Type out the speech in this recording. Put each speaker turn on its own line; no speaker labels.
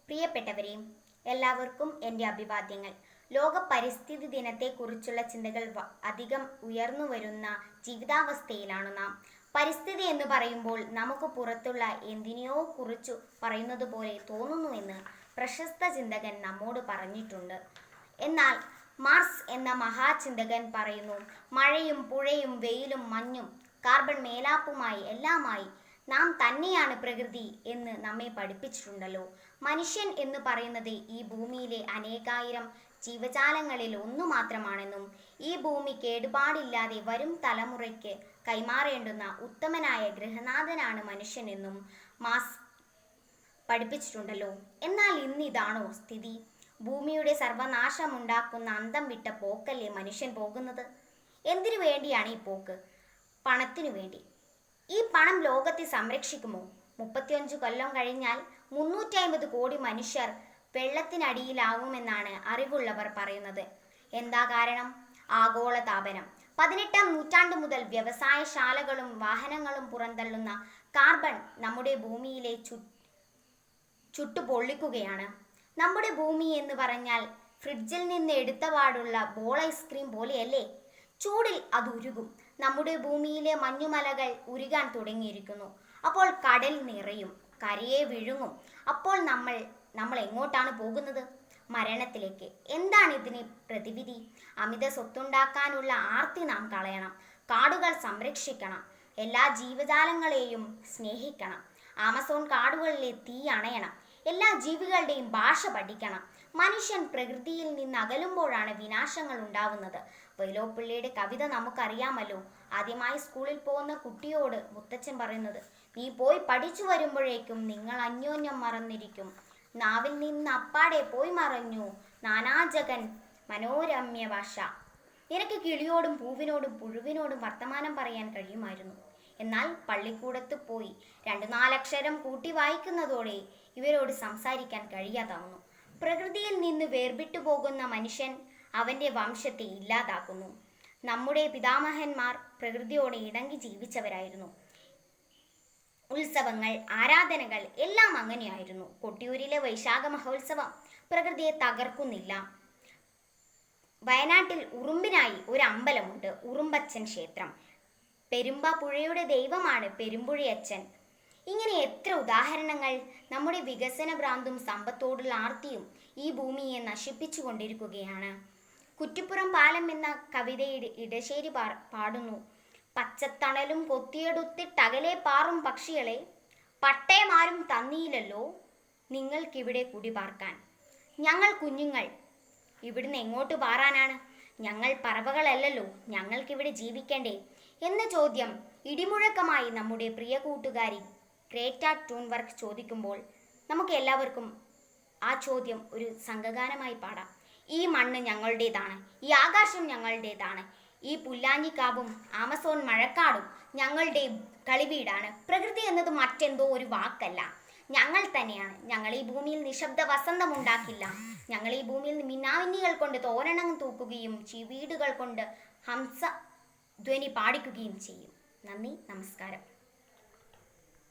പ്രിയപ്പെട്ടവരെ, എല്ലാവർക്കും എൻ്റെ അഭിവാദ്യങ്ങൾ. ലോക പരിസ്ഥിതി ദിനത്തെക്കുറിച്ചുള്ള ചിന്തകൾ അധികം ഉയർന്നു വരുന്ന ജീവിതാവസ്ഥയിലാണ് നാം. പരിസ്ഥിതി എന്ന് പറയുമ്പോൾ നമുക്ക് പുറത്തുള്ള എന്തിനെയോ കുറിച്ചു പറയുന്നത് പോലെ തോന്നുന്നുവെന്ന് പ്രശസ്ത ചിന്തകൻ നമ്മോട് പറഞ്ഞിട്ടുണ്ട്. എന്നാൽ മാർക്സ് എന്ന മഹാചിന്തകൻ പറയുന്നു, മഴയും പുഴയും വെയിലും മഞ്ഞും കാർബൺ മേലാപ്പുമായി എല്ലാമായി നാം തന്നെയാണ് പ്രകൃതി എന്ന് നമ്മെ പഠിപ്പിച്ചിട്ടുണ്ടല്ലോ. മനുഷ്യൻ എന്ന് പറയുന്നത് ഈ ഭൂമിയിലെ അനേകായിരം ജീവജാലങ്ങളിൽ ഒന്നു മാത്രമാണെന്നും ഈ ഭൂമി കേടുപാടില്ലാതെ വരും തലമുറയ്ക്ക് കൈമാറേണ്ടുന്ന ഉത്തമനായ ഗൃഹനാഥനാണ് മനുഷ്യനെന്നും മാർക്സ് പഠിപ്പിച്ചിട്ടുണ്ടല്ലോ. എന്നാൽ ഇന്നിതാണോ സ്ഥിതി? ഭൂമിയുടെ സർവനാശമുണ്ടാക്കുന്ന അന്തം വിട്ട പോക്കല്ലേ മനുഷ്യൻ പോകുന്നത്? എന്തിനു വേണ്ടിയാണ് ഈ പോക്ക്? പണത്തിനു വേണ്ടി. ഈ പണം ലോകത്തെ സംരക്ഷിക്കുമോ? 35 കൊല്ലം കഴിഞ്ഞാൽ 350 കോടി മനുഷ്യർ വെള്ളത്തിനടിയിലാവുമെന്നാണ് അറിവുള്ളവർ പറയുന്നത്. എന്താ കാരണം? ആഗോളതാപനം. 18-ാം നൂറ്റാണ്ട് മുതൽ വ്യവസായശാലകളും വാഹനങ്ങളും പുറന്തള്ളുന്ന കാർബൺ നമ്മുടെ ഭൂമിയിലെ ചുട്ടുപൊള്ളിക്കുകയാണ്. നമ്മുടെ ഭൂമി എന്ന് പറഞ്ഞാൽ ഫ്രിഡ്ജിൽ നിന്ന് എടുത്തപാടുള്ള ബോൾ ഐസ്ക്രീം പോലെയല്ലേ? ചൂടിൽ അത് ഉരുകും. നമ്മുടെ ഭൂമിയിലെ മഞ്ഞുമലകൾ ഉരുകാൻ തുടങ്ങിയിരിക്കുന്നു. അപ്പോൾ കടൽ നിറയും, കരയെ വിഴുങ്ങും. അപ്പോൾ നമ്മൾ എങ്ങോട്ടാണ് പോകുന്നത്? മരണത്തിലേക്ക്. എന്താണ് ഇതിന് പ്രതിവിധി? അമിത സ്വത്തുണ്ടാക്കാനുള്ള ആർത്തി നാം കളയണം. കാടുകൾ സംരക്ഷിക്കണം. എല്ലാ ജീവജാലങ്ങളെയും സ്നേഹിക്കണം. ആമസോൺ കാടുകളിലെ തീ അണയണം. എല്ലാ ജീവികളുടെയും ഭാഷ പഠിക്കണം. മനുഷ്യൻ പ്രകൃതിയിൽ നിന്ന് അകലുമ്പോഴാണ് വിനാശങ്ങൾ ഉണ്ടാവുന്നത്. വൈലോപ്പിള്ളിയുടെ കവിത നമുക്കറിയാമല്ലോ. ആദ്യമായി സ്കൂളിൽ പോകുന്ന കുട്ടിയോട് മുത്തച്ഛൻ പറയുന്നത്, നീ പോയി പഠിച്ചു വരുമ്പോഴേക്കും നിങ്ങൾ അന്യോന്യം മറന്നിരിക്കും. നാവിൽ നിന്ന് അപ്പാടെ പോയി മറഞ്ഞു നാനാജഗൻ മനോരമ്യ ഭാഷ. നിനക്ക് കിളിയോടും പൂവിനോടും പുഴുവിനോടും വർത്തമാനം പറയാൻ കഴിയുമായിരുന്നു. എന്നാൽ പള്ളിക്കൂടത്ത് പോയി 2-4 അക്ഷരം കൂട്ടി വായിക്കുന്നതോടെ ഇവരോട് സംസാരിക്കാൻ കഴിയാതാവുന്നു. പ്രകൃതിയിൽ നിന്ന് വേർവിട്ടു പോകുന്ന മനുഷ്യൻ അവൻ്റെ വംശത്തെ ഇല്ലാതാക്കുന്നു. നമ്മുടെ പിതാമഹന്മാർ പ്രകൃതിയോട് ഇണങ്ങി ജീവിച്ചവരായിരുന്നു. ഉത്സവങ്ങൾ, ആരാധനകൾ എല്ലാം അങ്ങനെയായിരുന്നു. കൊട്ടിയൂരിലെ വൈശാഖ മഹോത്സവം പ്രകൃതിയെ തകർക്കുന്നില്ല. വയനാട്ടിൽ ഉറുമ്പിനായി ഒരു അമ്പലമുണ്ട്, ഉറുമ്പച്ചൻ ക്ഷേത്രം. പെരുമ്പ പുഴയുടെ ദൈവമാണ് പെരുമ്പുഴയച്ചൻ. ഇങ്ങനെ എത്ര ഉദാഹരണങ്ങൾ! നമ്മുടെ വികസന ഭ്രാന്തും സമ്പത്തോടുള്ള ആർത്തിയും ഈ ഭൂമിയെ നശിപ്പിച്ചു കൊണ്ടിരിക്കുകയാണ്. കുറ്റിപ്പുറം പാലം എന്ന കവിതയുടെ ഇടശ്ശേരി പാടുന്നു, പച്ചത്തണലും കൊത്തിയെടുത്തിട്ടകലെ പാറും പക്ഷികളെ പട്ടയമാരും തന്നിയില്ലല്ലോ നിങ്ങൾക്കിവിടെ കുടി പാർക്കാൻ. ഞങ്ങൾ കുഞ്ഞുങ്ങൾ ഇവിടുന്ന് എങ്ങോട്ട് പാറാനാണ്? ഞങ്ങൾ പറവകളല്ലല്ലോ, ഞങ്ങൾക്കിവിടെ ജീവിക്കേണ്ടേ എന്ന ചോദ്യം ഇടിമുഴക്കമായി നമ്മുടെ പ്രിയ കൂട്ടുകാരി ഗ്രേറ്റ ടൂൺബർഗ് ചോദിക്കുമ്പോൾ നമുക്ക് എല്ലാവർക്കും ആ ചോദ്യം ഒരു സംഘഗാനമായി പാടാം. ഈ മണ്ണ് ഞങ്ങളുടേതാണ്, ഈ ആകാശം ഞങ്ങളുടേതാണ്, ഈ പുല്ലാഞ്ഞിക്കാവും ആമസോൺ മഴക്കാടും ഞങ്ങളുടെ കളിവീടാണ്. പ്രകൃതി എന്നത് മറ്റെന്തോ ഒരു വാക്കല്ല, ഞങ്ങൾ തന്നെയാണ്. ഞങ്ങൾ ഈ ഭൂമിയിൽ നിശബ്ദ വസന്തം ഉണ്ടാക്കില്ല. ഞങ്ങൾ ഈ ഭൂമിയിൽ മിന്നാമിന്നികൾ കൊണ്ട് തോരണം തൂക്കുകയും വീടുകൾ കൊണ്ട് ഹംസ ധ്വനി പാടിക്കുകയും ചെയ്യും. നന്ദി, നമസ്കാരം.